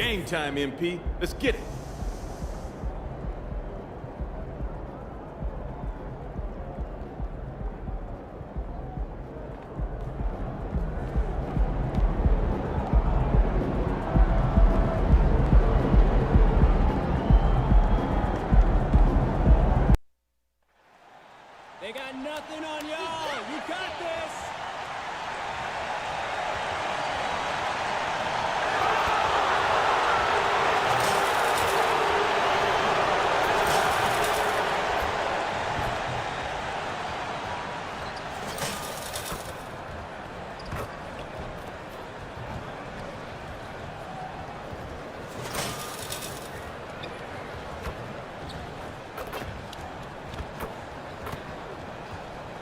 Game time, MP. Let's get it. They got nothing on y'all. You got this.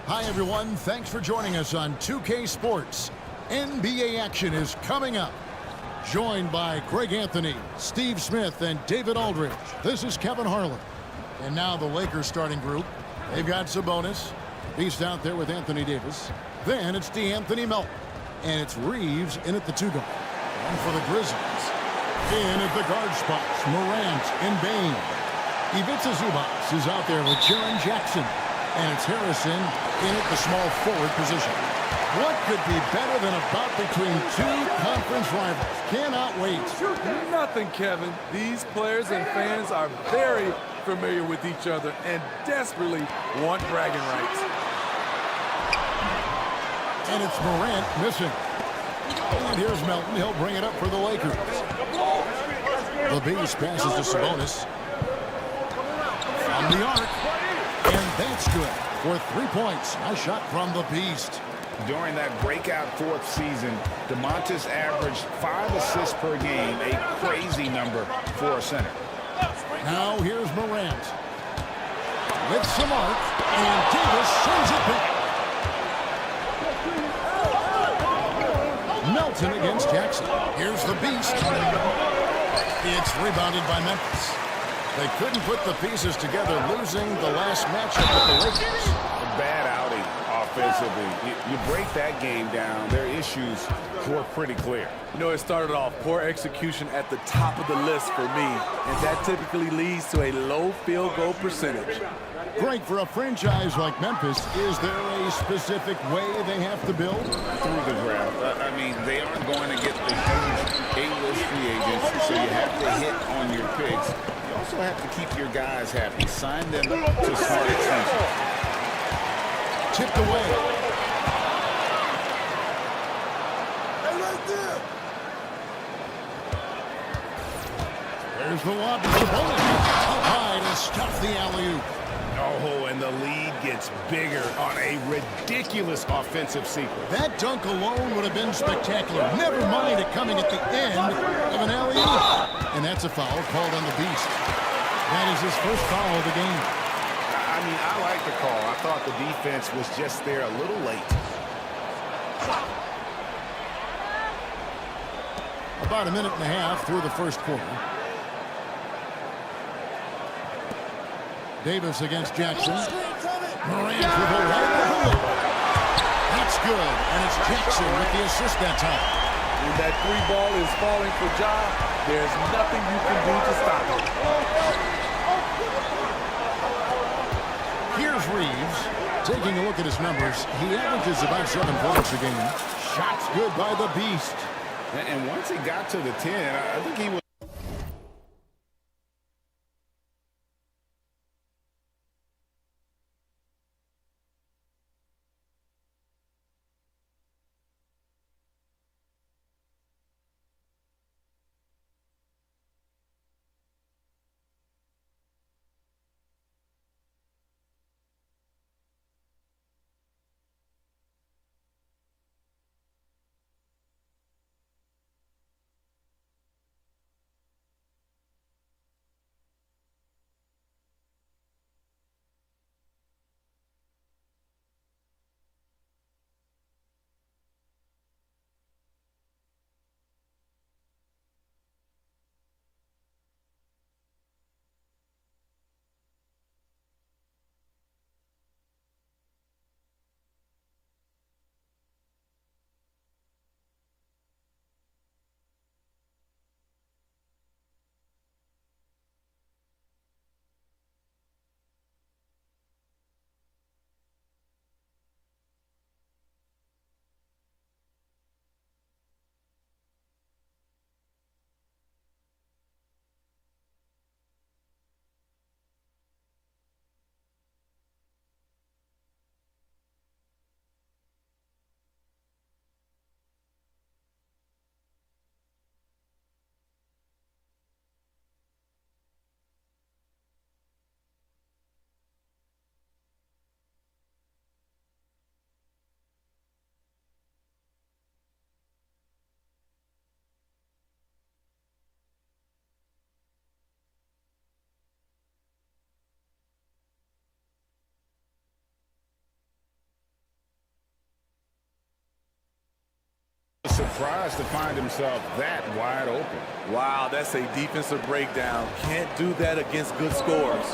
Hi, everyone. Thanks for joining us on 2K Sports. NBA action is coming up. Joined by Greg Anthony, Steve Smith, and David Aldridge. This is Kevin Harlan. And now the Lakers starting group. They've got Sabonis. Beast out there with Anthony Davis. Then it's DeAnthony Melton. And it's Reeves in at the 2 guard. And for the Grizzlies, in at the guard spots, Morant and Bain. Ivica Zubac is out there with Jaren Jackson. And it's Harrison in at the small forward position. What could be better than a bout between two conference rivals? Cannot wait. Nothing, Kevin. These players and fans are very familiar with each other and desperately want bragging rights. And it's Morant missing. And here's Melton. He'll bring it up for the Lakers. The Beast passes to Sabonis. From the arc. And that's good for 3 points. Nice shot from the Beast. During that breakout fourth season, DeMontis averaged 5 assists per game, a crazy number for a center. Now here's Morant. With some arc, and Davis sends it back. Melton against Jackson. Here's the Beast. It's rebounded by Memphis. They couldn't put the pieces together, losing the last matchup with the Lakers. A bad outing offensively. You break that game down, their issues were pretty clear. You know, it started off poor execution at the top of the list for me, and that typically leads to a low field goal percentage. Greg, for a franchise like Memphis, is there a specific way they have to build? Through the draft. I mean, they aren't going to get the huge A-list free agents, so you have to hit on your picks. You also have to keep your guys happy. Sign them to smart extensions. Tipped away. Hey, right there. There's the lob to Sabonis. Up high to stop the alley-oop. Oh, and the lead gets bigger on a ridiculous offensive sequence. That dunk alone would have been spectacular. Never mind it coming at the end of an alley-oop. And that's a foul called on the Beast. That is his first foul of the game. I mean, I like the call. I thought the defense was just there a little late. About a minute and a half through the first quarter. Davis against Jackson. Morant with a right hook. That's good, and it's Jackson with the assist that time. When that 3 ball is falling for Ja, there's nothing you can do to stop it. Here's Reeves. Taking a look at his numbers, he averages about 7 points a game. Shots good by the Beast. And once he got to the 10, I think he was surprised to find himself that wide open. Wow, that's a defensive breakdown. Can't do that against good scores.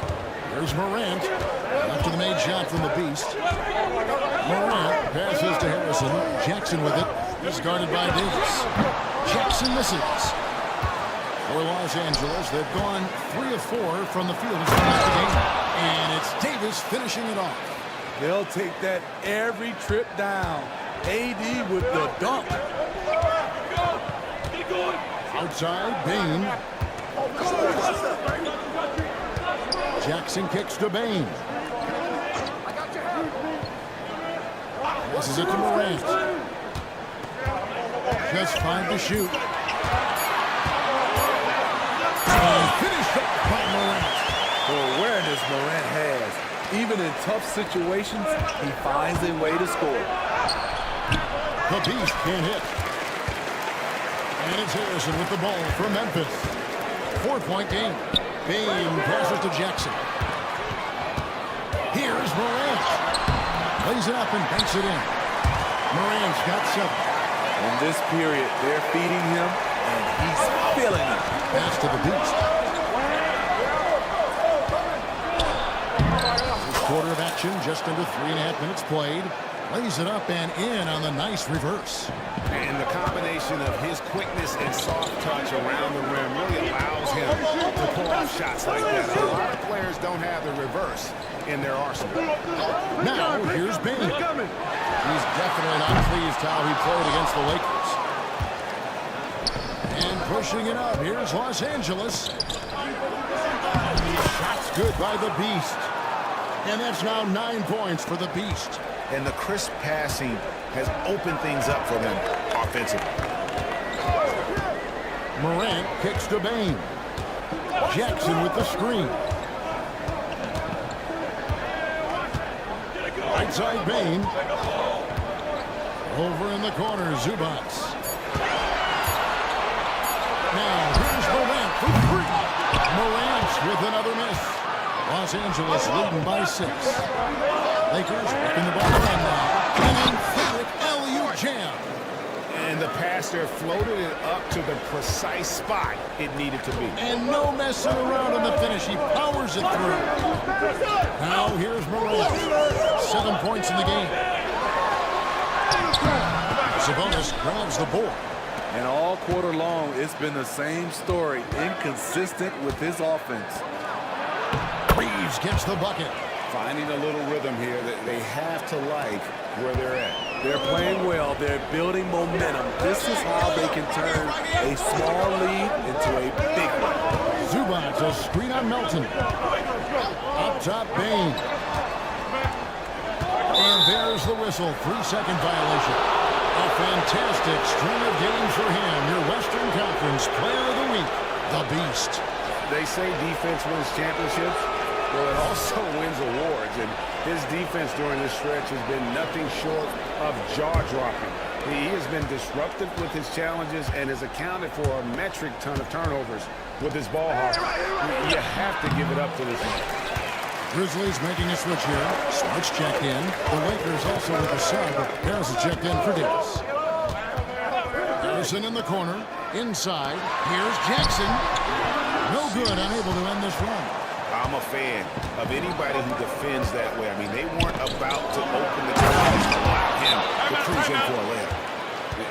Here's Morant. After the made shot from the Beast. Morant passes to Harrison. Jackson with it. He's guarded by Davis. Jackson misses. For Los Angeles, they've gone 3 of 4 from the field as far as the game. And it's Davis finishing it off. They'll take that every trip down. AD with the dunk. Outside, Bain. Jackson kicks to Bain. This is it to Morant. Just 5 to shoot. And finished up by Morant. The awareness Morant has. Even in tough situations, he finds a way to score. The Beast can't hit. And it's Harrison with the ball for Memphis. 4-point game. Bain passes to Jackson. Here's Morant. Lays it up and banks it in. Morant's got 7. In this period, they're feeding him, and he's feeling it. Pass to the Beast. Quarter of action, just under 3.5 minutes played. Lays it up and in on the nice reverse. And the combination of his quickness and soft touch around the rim really allows him to pull off shots like that. A lot of players don't have the reverse in their arsenal. Now, here's Bain. He's definitely not pleased how he played against the Lakers. And pushing it up, here's Los Angeles. Shots good by the Beast. And that's now 9 points for the Beast. And the crisp passing has opened things up for them offensively. Morant kicks to Bain. Jackson with the screen. Right side Bain. Over in the corner, Zubats. Now, here's Morant for 3. Morant with another miss. Los Angeles leading by 6. Lakers working the ball around now. And Frederick LU jam. And the passer floated it up to the precise spot it needed to be. And no messing around on the finish. He powers it through. Now here's Morant. 7 points in the game. Sabonis grabs the board. And all quarter long, it's been the same story. Inconsistent with his offense. Reeves gets the bucket. Finding a little rhythm here that they have to like where they're at. They're playing well. They're building momentum. This is how they can turn a small lead into a big one. Zubats, a screen on Melton. Up top, Bain. And there's the whistle. 3-second violation. A fantastic string of games for him. Your Western Conference Player of the Week, the Beast. They say defense wins championships. Well, it also wins awards, and his defense during this stretch has been nothing short of jaw-dropping. He has been disruptive with his challenges and has accounted for a metric ton of turnovers with his ball hawk. You have to give it up to this man. Grizzlies making a switch here. Smart's checked in. The Lakers also with a sub. Harris is checked in for Davis. Harrison in the corner. Inside. Here's Jackson. No good. Unable to end this run. I'm a fan of anybody who defends that way. I mean, they weren't about to open the doors to allow him to cruise in for a layup.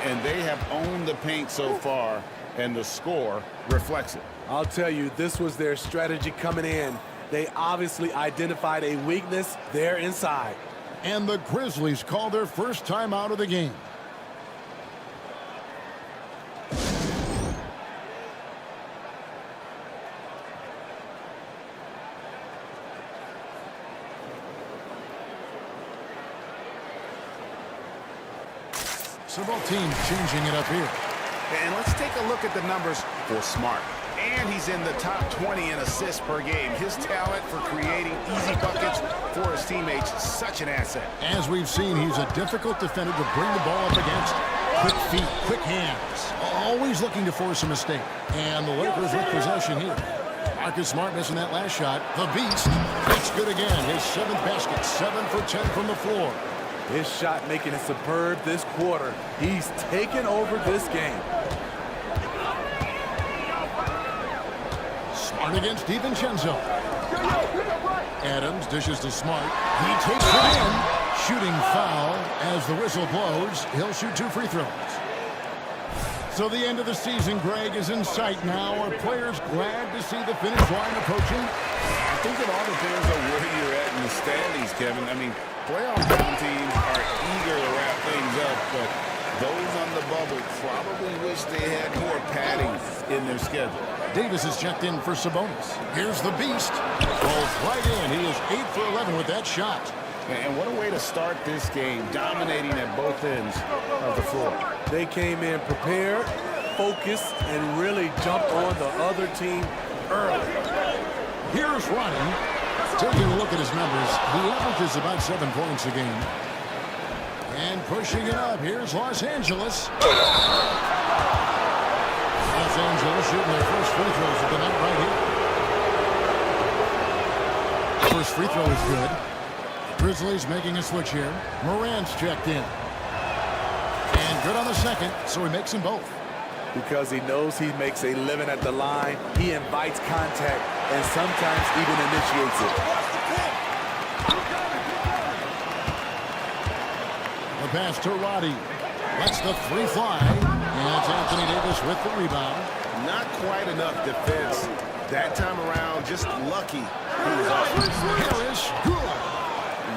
And they have owned the paint so far, and the score reflects it. I'll tell you, this was their strategy coming in. They obviously identified a weakness there inside. And the Grizzlies call their first time out of the game. So both teams changing it up here. And let's take a look at the numbers for Smart. And he's in the top 20 in assists per game. His talent for creating easy buckets for his teammates, such an asset. As we've seen, he's a difficult defender to bring the ball up against. Quick feet, quick hands. Always looking to force a mistake. And the Lakers with possession here. Marcus Smart missing that last shot. The Beast. That's good again. His 7th basket. 7 for 10 from the floor. His shot making it superb this quarter. He's taken over this game. Smart against DiVincenzo. Adams dishes to Smart. He takes it in. Shooting foul as the whistle blows. He'll shoot 2 free throws. So the end of the season, Greg, is in sight now. Are players glad to see the finish line approaching? I think it all depends on where you're at in the standings, Kevin. I mean, playoff bound teams are eager to wrap things up, but those on the bubble probably wish they had more padding in their schedule. Davis is checked in for Sabonis. Here's the Beast. Falls right in. He is 8 for 11 with that shot. And what a way to start this game, dominating at both ends of the floor. They came in prepared, focused, and really jumped on the other team early. Here's Ronnie. Taking a look at his numbers, he averages about 7 points a game. And pushing it up, here's Los Angeles. Los Angeles shooting their first free throws of the night right here. First free throw is good. Grizzlies making a switch here. Morant's checked in. And good on the second, so he makes them both. Because he knows he makes a living at the line, he invites contact and sometimes even initiates it. The pass to Roddy. Lets the 3 fly. And it's Anthony Davis with the rebound. Not quite enough defense that time around. Just lucky he was off. Harris, good.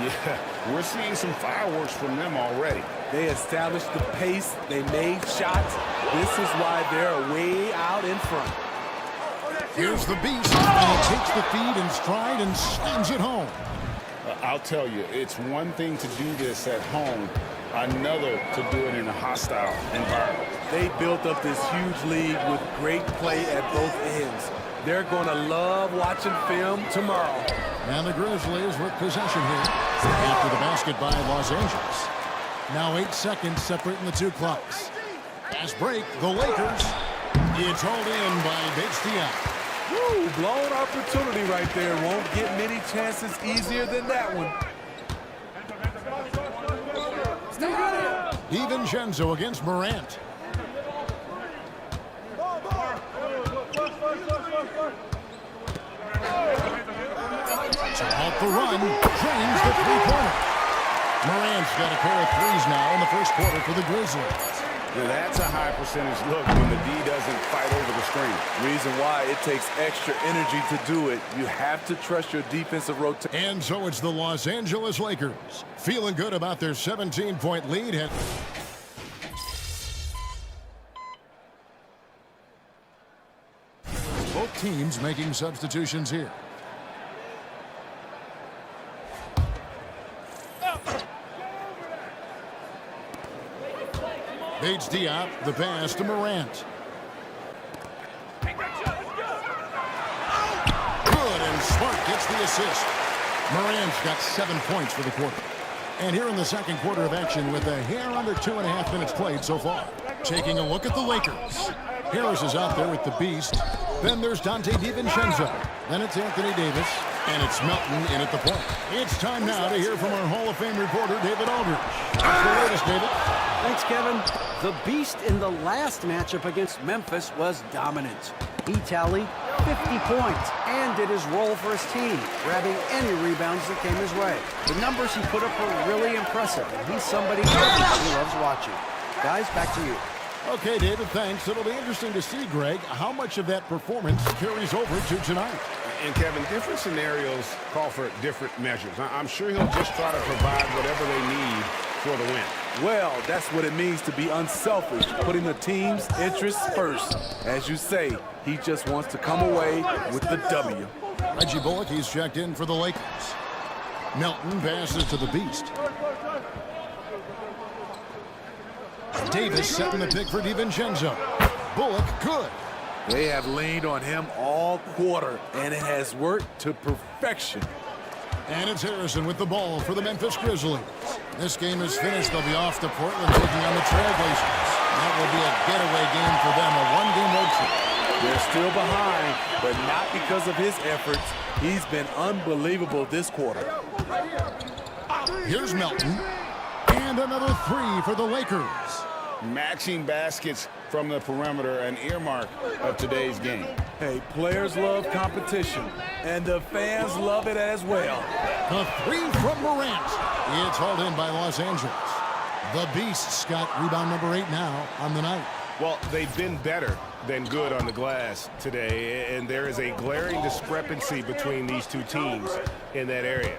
Yeah, we're seeing some fireworks from them already. They established the pace. They made shots. This is why they're way out in front. Here's the Beast. And he takes the feed in stride and slams it home. I'll tell you, it's one thing to do this at home, another to do it in a hostile environment. They built up this huge lead with great play at both ends. They're going to love watching film tomorrow. And the Grizzlies with possession here after the basket by Los Angeles. Now 8 seconds separating the 2 clocks. Fast break, the Lakers. It's hauled in by Bates Diop. Woo, blown opportunity right there. Won't get many chances easier than that one. DiVincenzo against Morant. So off the run, drains the 3-pointer. Morant's got a pair of 3s now in the first quarter for the Grizzlies. Now that's a high percentage look when the D doesn't fight over the screen. Reason why it takes extra energy to do it. You have to trust your defensive rotation. And so it's the Los Angeles Lakers feeling good about their 17-point lead. Both teams making substitutions here. Bates Diop, the pass to Morant. Good, and Smart gets the assist. Morant's got 7 points for the quarter. And here in the second quarter of action with a hair under 2.5 minutes played so far. Taking a look at the Lakers. Harris is out there with the Beast. Then there's Dante DiVincenzo. Then it's Anthony Davis. And it's Melton in at the point. It's time now to hear from our Hall of Fame reporter, David Aldridge. What's the latest, David? Thanks, Kevin. The Beast in the last matchup against Memphis was dominant. He tallied 50 points and did his role for his team, grabbing any rebounds that came his way. The numbers he put up were really impressive, and he's somebody everybody loves watching. Guys, back to you. Okay, David, thanks. It'll be interesting to see, Greg, how much of that performance carries over to tonight. And Kevin, different scenarios call for different measures. I'm sure he'll just try to provide whatever they need for the win. Well, that's what it means to be unselfish, putting the team's interests first. As you say, he just wants to come away with the W. Reggie Bullock, he's checked in for the Lakers. Melton passes to the Beast. Davis setting the pick for DiVincenzo. Bullock, good. They have leaned on him all quarter, and it has worked to perfection. And it's Harrison with the ball for the Memphis Grizzlies. This game is finished. They'll be off to Portland taking on the Trailblazers. That will be a getaway game for them, a one-game road trip. They're still behind, but not because of his efforts. He's been unbelievable this quarter. Here's Melton. three for the Lakers. Matching baskets from the perimeter, an earmark of today's game. Hey, players love competition, and the fans love it as well. The three from Morant. It's hauled in by Los Angeles. The Beasts got rebound number 8 now on the night. Well, they've been better than good on the glass today, and there is a glaring discrepancy between these two teams in that area.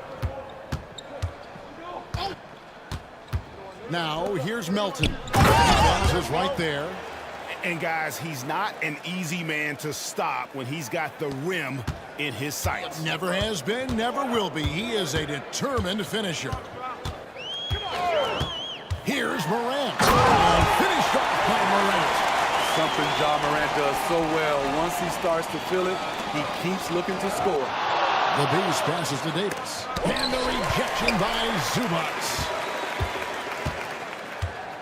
Now, here's Melton. He is right there. And guys, he's not an easy man to stop when he's got the rim in his sights. Never has been, never will be. He is a determined finisher. Here's Morant. Finished off by Morant. Something Ja Morant does so well. Once he starts to feel it, he keeps looking to score. The Beast passes to Davis. And the rejection by Zubats.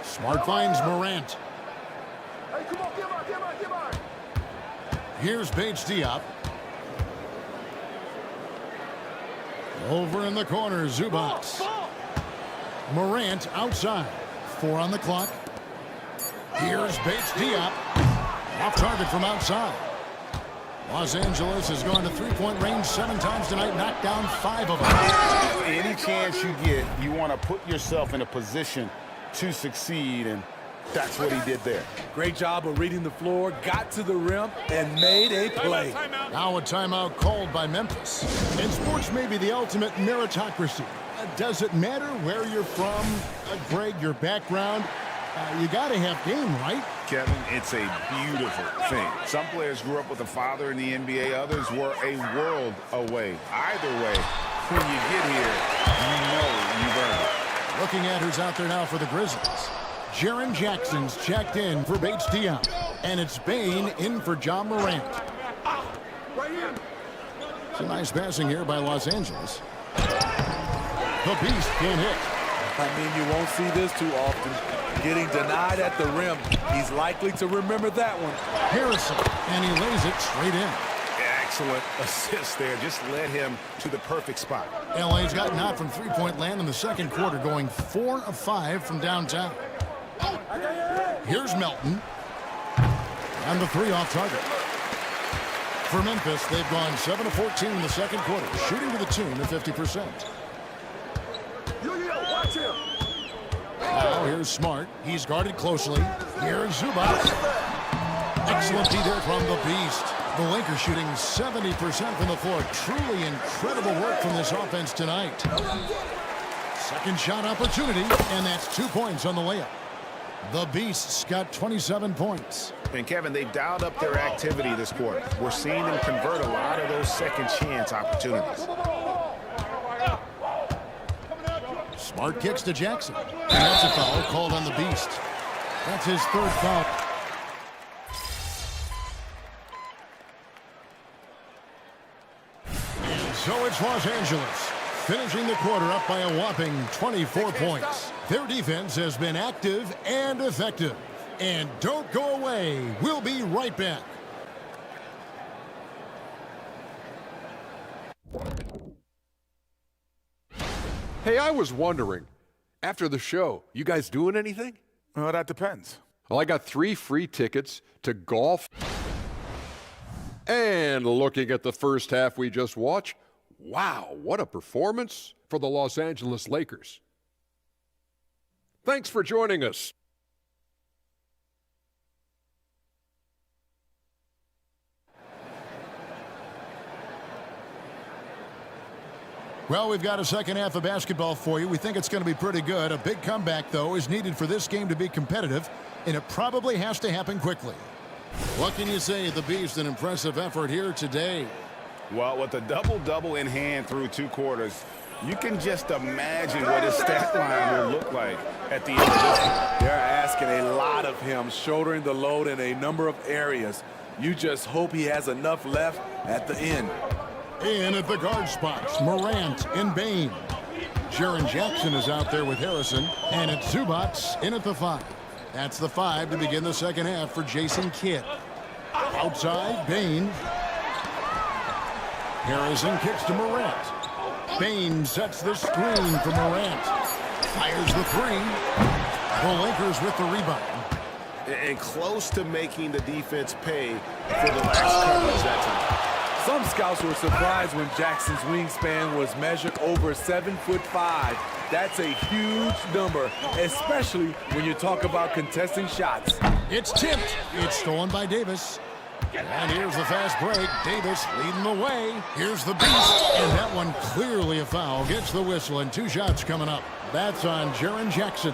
Smart finds Morant. Here's Bates Diop. Over in the corner, Zubats. Morant outside. 4 on the clock. Here's Bates Diop. Off target from outside. Los Angeles has gone to three-point range 7 times tonight, knocked down 5 of them. Any chance you get, you want to put yourself in a position to succeed, and that's what he did there. Great job of reading the floor, got to the rim, and made a play. Now a timeout called by Memphis. And sports may be the ultimate meritocracy. Does it matter where you're from, Greg, your background? You got to have game, right? Kevin, it's a beautiful thing. Some players grew up with a father in the NBA. Others were a world away. Either way, when you get here, you know you've earned it. Looking at who's out there now for the Grizzlies. Jaren Jackson's checked in for Bates Diop. And it's Bane in for Ja Morant. It's a nice passing here by Los Angeles. The Beast can't hit. I mean, you won't see this too often. Getting denied at the rim. He's likely to remember that one. Harrison, and he lays it straight in. Excellent assist there. Just led him to the perfect spot. LA's gotten out from three-point land in the second quarter, going 4 of 5 from downtown. Here's Melton. And the 3 off target. For Memphis, they've gone 7 of 14 in the second quarter, shooting to the tune of 50%. Now here's Smart. He's guarded closely. Here's Zubats. Excellent D there from the Beast. The Lakers shooting 70% from the floor. Truly incredible work from this offense tonight. Second shot opportunity, and that's 2 points on the layup. The Beasts got 27 points. And Kevin, they've dialed up their activity this quarter. We're seeing them convert a lot of those second chance opportunities. Smart kicks to Jackson. And that's a foul called on the Beast. That's his 3rd foul. And so it's Los Angeles, finishing the quarter up by a whopping 24 points. Their defense has been active and effective. And don't go away. We'll be right back. Hey, I was wondering, after the show, you guys doing anything? Well, that depends. Well, I got 3 free tickets to golf. And looking at the first half we just watched, wow, what a performance for the Los Angeles Lakers. Thanks for joining us. Well, we've got a second half of basketball for you. We think it's going to be pretty good. A big comeback, though, is needed for this game to be competitive, and it probably has to happen quickly. What can you say? The Beast, an impressive effort here today. Well, with a double-double in hand through 2 quarters, you can just imagine what his stat line will look like at the end of this one. They're asking a lot of him, shouldering the load in a number of areas. You just hope he has enough left at the end. In at the guard spots, Morant and Bane. Jaren Jackson is out there with Harrison, and it's Zubats in at the 5. That's the 5 to begin the second half for Jason Kidd. Outside, Bane. Harrison kicks to Morant. Bane sets the screen for Morant. Fires the 3. The Lakers with the rebound. And close to making the defense pay for the last coverage that time. Some scouts were surprised when Jackson's wingspan was measured over 7'5". That's a huge number, especially when you talk about contesting shots. It's tipped. It's stolen by Davis. And here's the fast break. Davis leading the way. Here's the beast. And that one clearly a foul. Gets the whistle, and 2 shots coming up. That's on Jaren Jackson.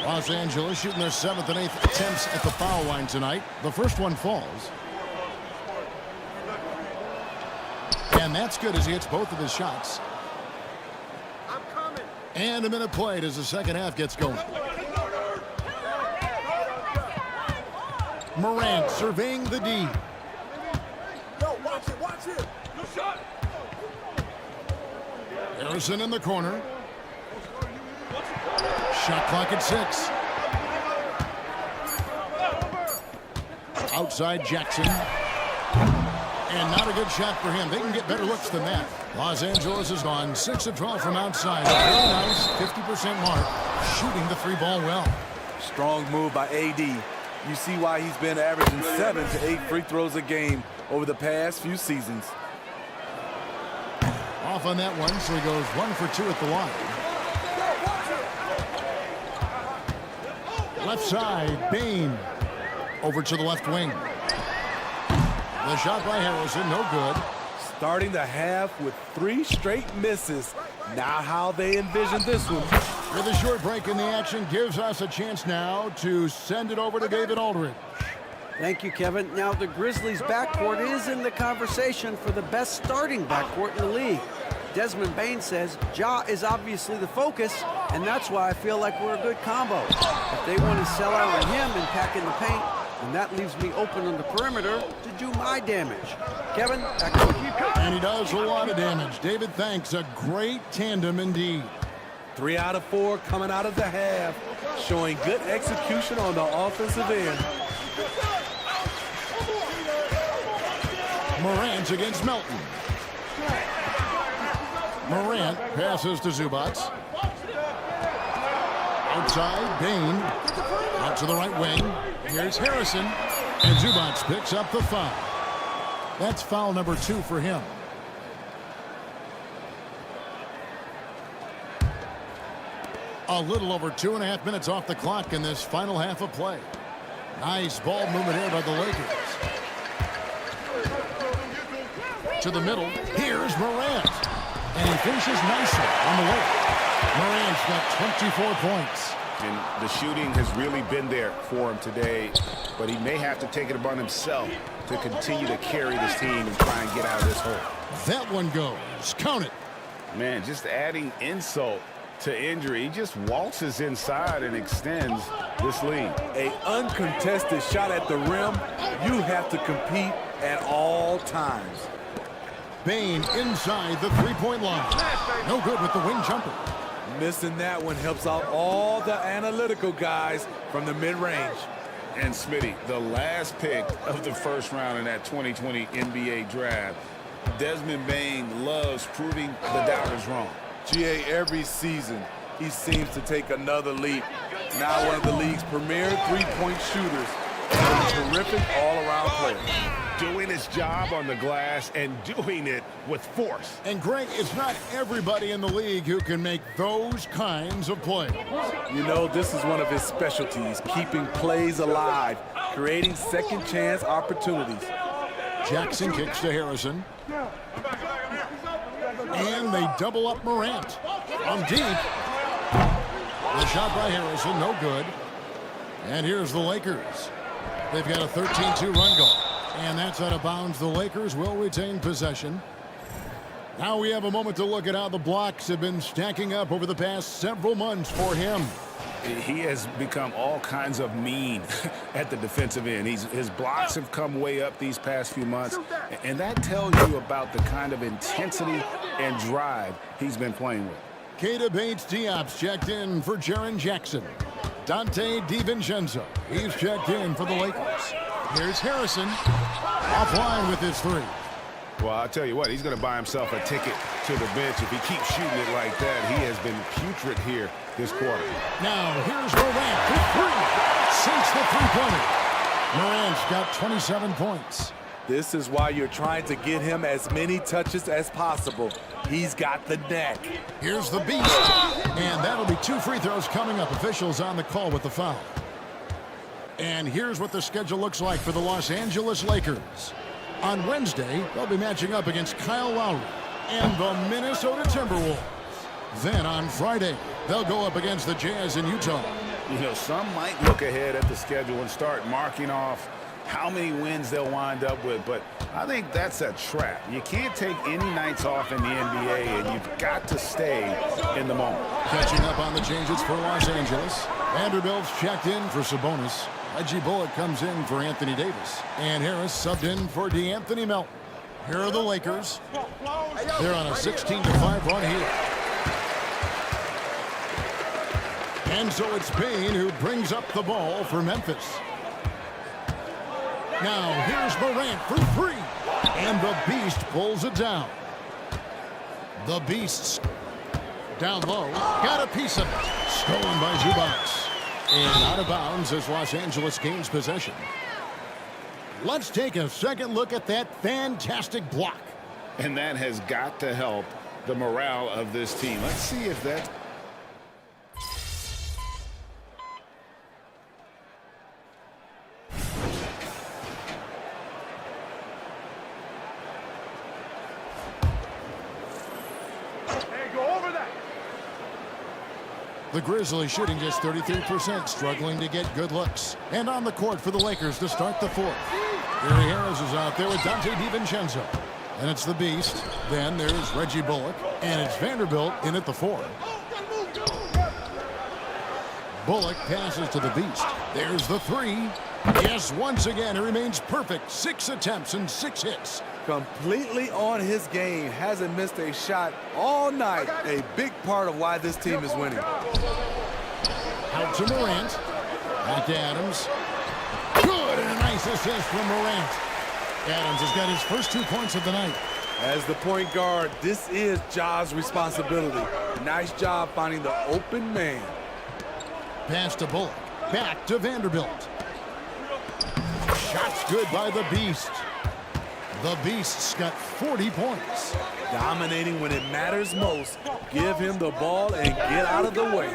Los Angeles shooting their 7th and 8th attempts at the foul line tonight. The first one falls. And that's good as he hits both of his shots. And a minute played as the second half gets going. Morant surveying the D. Watch it. Harrison in the corner. Shot clock at 6. Outside Jackson. And not a good shot for him. They can get better looks than that. Los Angeles has gone 6 of 12 from outside. A very nice 50% mark. Shooting the 3-ball well. Strong move by AD. You see why he's been averaging 7 to 8 free throws a game over the past few seasons. Off on that one, so he goes 1 for 2 at the line. Left side, Bain. Over to the left wing. The shot by Harrison, no good. Starting the half with 3 straight misses. Not how they envisioned this one. With a short break in the action, gives us a chance now to send it over to David Aldridge. Thank you, Kevin. Now, the Grizzlies' backcourt is in the conversation for the best starting backcourt in the league. Desmond Bain says Ja is obviously the focus, and that's why I feel like we're a good combo. If they want to sell out on him and pack in the paint, and that leaves me open on the perimeter to do my damage. Kevin, back to you. And he does a lot of damage. David, thanks. A great tandem indeed. 3 out of 4 coming out of the half, showing good execution on the offensive end. Morant against Melton. Morant passes to Zubac. Outside, Bain. Out to the right wing. Here's Harrison. And Zubac picks up the foul. That's foul number 2 for him. A little over 2.5 minutes off the clock in this final half of play. Nice ball movement here by the Lakers. To the middle. Here's Morant. And he finishes nicely on the way. Morant's got 24 points. And the shooting has really been there for him today, but he may have to take it upon himself to continue to carry this team and try and get out of this hole. That one goes. Count it. Man, just adding insult to injury. He just waltzes inside and extends this lead. An uncontested shot at the rim, you have to compete at all times. Bain inside the 3-point line. No good with the wing jumper. Missing that one helps out all the analytical guys from the mid-range. And Smitty, the last pick of the first round in that 2020 NBA draft, Desmond Bain loves proving the doubters wrong. GA, every season, he seems to take another leap. Now one of the league's premier 3-point shooters and a terrific all-around player. Doing his job on the glass and doing it with force. And Greg, it's not everybody in the league who can make those kinds of plays. You know, this is one of his specialties, keeping plays alive, creating second chance opportunities. Jackson kicks to Harrison. And they double up Morant. On deep. The shot by Harrison, no good. And here's the Lakers. They've got a 13-2 run going. And that's out of bounds. The Lakers will retain possession. Now we have a moment to look at how the blocks have been stacking up over the past several months for him. He has become all kinds of mean at the defensive end. His blocks have come way up these past few months, and that tells you about the kind of intensity and drive he's been playing with. Keita Bates-Diop's checked in for Jaren Jackson. Dante DiVincenzo, he's checked in for the Lakers. Here's Harrison, offline with his 3. Well, I'll tell you what, he's going to buy himself a ticket to the bench. If he keeps shooting it like that, he has been putrid here this quarter. Now, here's Morant. three. Sinks the three-pointer. Morant's got 27 points. This is why you're trying to get him as many touches as possible. He's got the knack. Here's the beast. And that'll be 2 free throws coming up. Officials on the call with the foul. And here's what the schedule looks like for the Los Angeles Lakers. On Wednesday, they'll be matching up against Kyle Lowry and the Minnesota Timberwolves. Then on Friday, they'll go up against the Jazz in Utah. You know, some might look ahead at the schedule and start marking off how many wins they'll wind up with, but I think that's a trap. You can't take any nights off in the NBA, and you've got to stay in the moment. Catching up on the changes for Los Angeles. Vanderbilt's checked in for Sabonis. Reggie Bullock comes in for Anthony Davis. And Harris subbed in for DeAnthony Melton. Here are the Lakers. They're on a 16-5 run here. And so it's Payne who brings up the ball for Memphis. Now here's Morant for three. And the Beast pulls it down. The Beasts down low. Got a piece of it. Stolen by Zubac. And out of bounds as Los Angeles gains possession. Let's take a second look at that fantastic block. And that has got to help the morale of this team. Let's see if that... The Grizzlies shooting just 33%, struggling to get good looks. And on the court for the Lakers to start the fourth. Gary Harris is out there with Dante DiVincenzo. And it's the Beast. Then there's Reggie Bullock. And it's Vanderbilt in at the four. Bullock passes to the Beast. There's the three. Yes, once again, it remains perfect. 6 attempts and 6 hits. Completely on his game. Hasn't missed a shot all night. A big part of why this team is winning. Out to Morant. Back to Adams. Good, and a nice assist from Morant. Adams has got his first 2 points of the night. As the point guard, this is Ja's responsibility. Nice job finding the open man. Pass to Bullock. Back to Vanderbilt. Shots good by the Beast. The Beast's got 40 points. Dominating when it matters most. Give him the ball and get out of the way.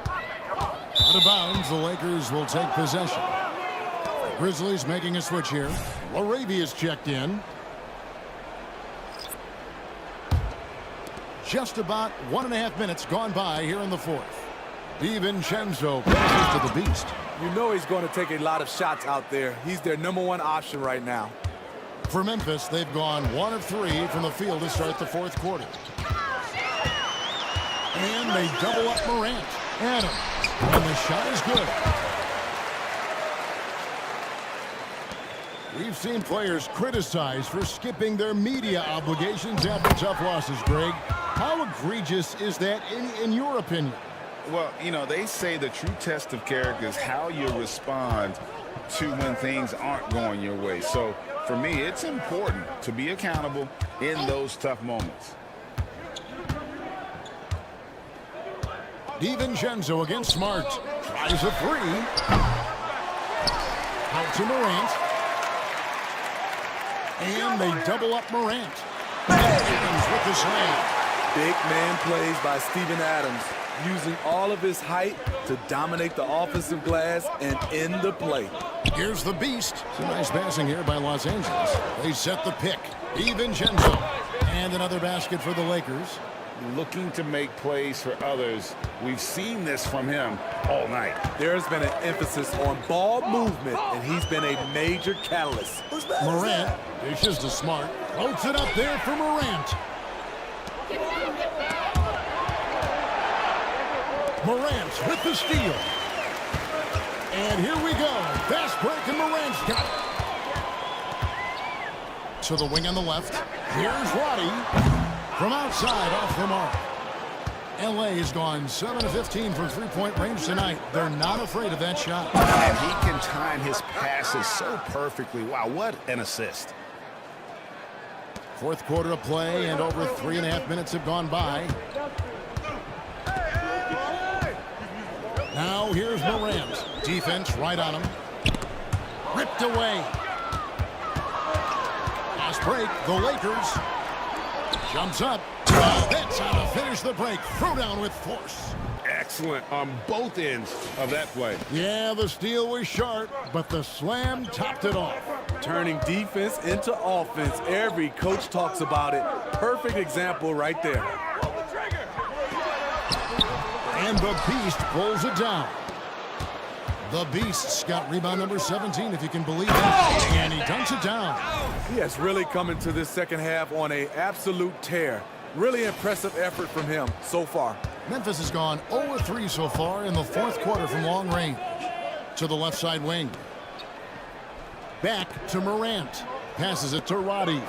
Out of bounds, the Lakers will take possession. The Grizzlies making a switch here. Laravia's checked in. Just about 1.5 minutes gone by here in the fourth. DiVincenzo passes to the Beast. You know he's going to take a lot of shots out there. He's their #1 option right now. For Memphis, they've gone 1 of 3 from the field to start the fourth quarter. And they double up Morant. Adams. And the shot is good. We've seen players criticized for skipping their media obligations after tough losses, Greg. How egregious is that in your opinion? Well, you know, they say the true test of character is how you respond to when things aren't going your way. So, for me, it's important to be accountable in those tough moments. DiVincenzo against Smart. Tries a three. Out to Morant. And they double up Morant. Adams with the slam. Big man plays by Steven Adams, using all of his height to dominate the offensive glass and end the play. Here's the Beast. Some nice passing here by Los Angeles. They set the pick. DiVincenzo. And another basket for the Lakers. Looking to make plays for others. We've seen this from him all night. There's been an emphasis on ball movement, and he's been a major catalyst. Morant dishes to Smart. Floats it up there for Morant. Morant with the steal. And here we go. Fast break, and Morant's got it. To the wing on the left. Here's Roddy. From outside, off the mark. LA has gone 7 of 15 from three-point range tonight. They're not afraid of that shot. And he can time his passes so perfectly. Wow, what an assist. Fourth quarter of play, and over 3.5 minutes have gone by. Now Now here's Morant. Defense right on him. Ripped away. Fast break. The Lakers. Jumps up. That's how to finish the break. Throw down with force. Excellent on both ends of that play. Yeah, the steal was sharp, but the slam topped it off. Turning defense into offense. Every coach talks about it. Perfect example right there. And the Beast pulls it down. The Beast's got rebound number 17, if you can believe that. And he dunks it down. He has really come into this second half on an absolute tear. Really impressive effort from him so far. Memphis has gone 0-3 so far in the fourth quarter from long range. To the left side wing. Back to Morant. Passes it to Roddy.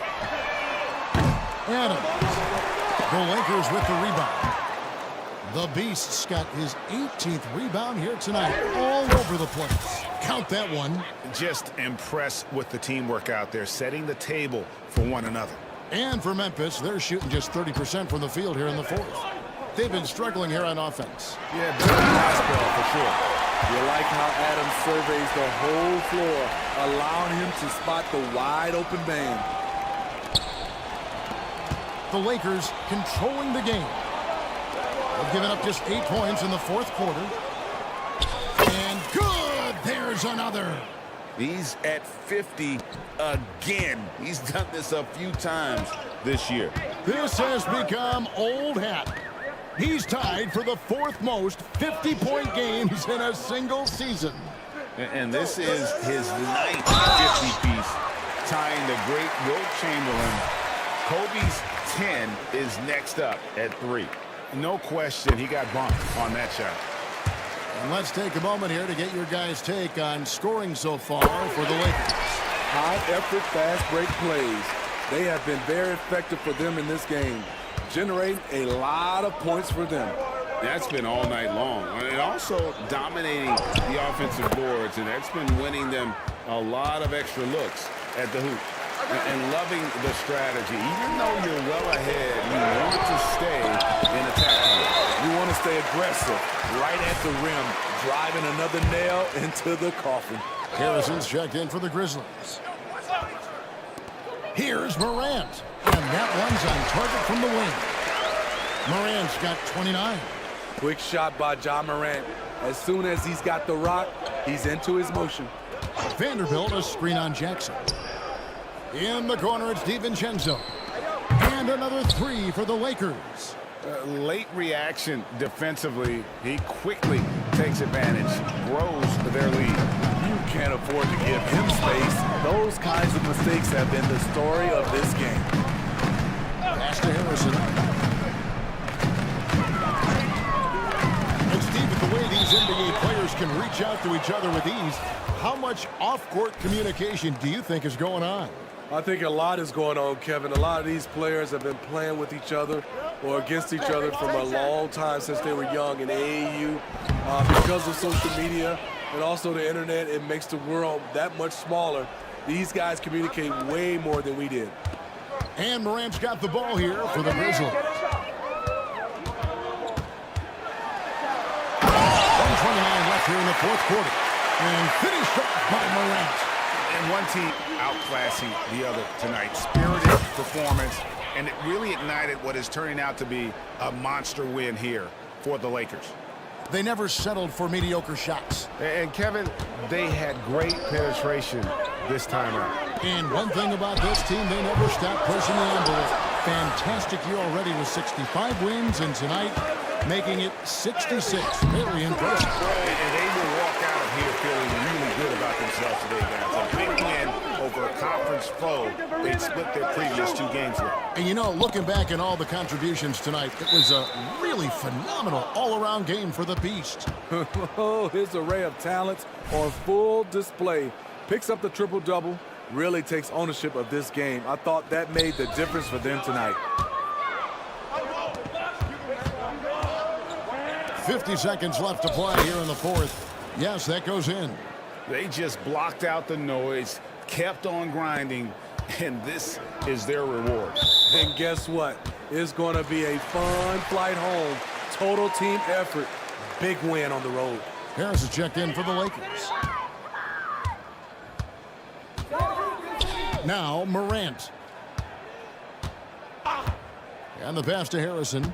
Adams. The Lakers with the rebound. The Beast's got his 18th rebound here tonight. All over the place. Count that one. Just impressed with the teamwork out there, setting the table for one another. And for Memphis, they're shooting just 30% from the field here in the fourth. They've been struggling here on offense. Yeah, better basketball for sure. You like how Adams surveys the whole floor, allowing him to spot the wide open man. The Lakers controlling the game. They've given up just 8 points in the fourth quarter. And good! There's another. He's at 50 again. He's done this a few times this year. This has become old hat. He's tied for the fourth most 50-point games in a single season. And this is his ninth 50-piece, tying the great Wilt Chamberlain. Kobe's 10 is next up at 3. No question, he got bumped on that shot. And let's take a moment here to get your guys' take on scoring so far for the Lakers. High-effort, fast break plays. They have been very effective for them in this game, generating a lot of points for them. That's been all night long. And also dominating the offensive boards, and that's been winning them a lot of extra looks at the hoop. And loving the strategy. Even though you're well ahead, you want to stay in attack mode. You want to stay aggressive, right at the rim, driving another nail into the coffin. Harrison's checked in for the Grizzlies. Here's Morant. And that one's on target from the wing. Morant's got 29. Quick shot by John Morant. As soon as he's got the rock, he's into his motion. Vanderbilt, a screen on Jackson. In the corner, it's DiVincenzo. And another 3 for the Lakers. Late reaction defensively. He quickly takes advantage, grows their lead. You can't afford to give him space. Those kinds of mistakes have been the story of this game. Pass to Harrison. And Steve, with the way these NBA players can reach out to each other with ease, how much off-court communication do you think is going on? I think a lot is going on, Kevin. A lot of these players have been playing with each other or against each other from a long time since they were young in AAU. Because of social media and also the internet, it makes the world that much smaller. These guys communicate way more than we did. And Morant's got the ball here for the Grizzlies. 1:29 left here in the fourth quarter. And finished up by Morant. And one team outclassing the other tonight. Spirited performance, and it really ignited what is turning out to be a monster win here for the Lakers. They never settled for mediocre shots. And Kevin, they had great penetration this time around. And one thing about this team, they never stopped pushing the envelope. Fantastic year already with 65 wins, and tonight making it 66. Very impressive. And they will walk out of here feeling really good about themselves today, guys. A big win over a conference foe they'd split their previous 2 games with. And you know, looking back at all the contributions tonight, it was a really phenomenal all-around game for the Beast. Oh, his array of talents on full display. Picks up the triple-double, really takes ownership of this game. I thought that made the difference for them tonight. 50 seconds left to play here in the fourth. Yes, that goes in. They just blocked out the noise, kept on grinding, and this is their reward. And guess what? It's going to be a fun flight home. Total team effort. Big win on the road. Harris is checked in for the Lakers. Now Morant. And the pass to Harrison.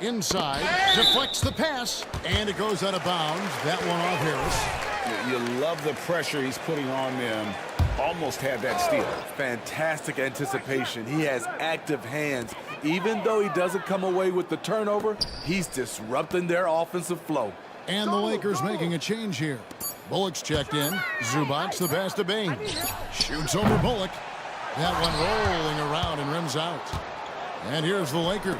Inside, deflects the pass, and it goes out of bounds. That one off Harris. You love the pressure he's putting on them. Almost had that steal. Fantastic anticipation. He has active hands. Even though he doesn't come away with the turnover, he's disrupting their offensive flow. And the Lakers making a change here. Bullock's checked in. Zubac's the pass to Bain. Shoots over Bullock. That one rolling around and rims out. And here's the Lakers.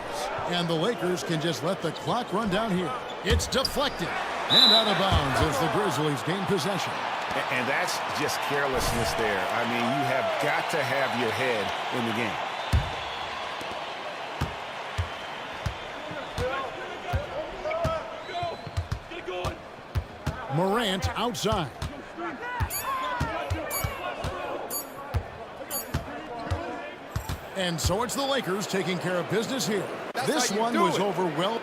And the Lakers can just let the clock run down here. It's deflected. And out of bounds as the Grizzlies gain possession. And that's just carelessness there. I mean, you have got to have your head in the game. Morant outside. And so it's the Lakers taking care of business here. This one was over well.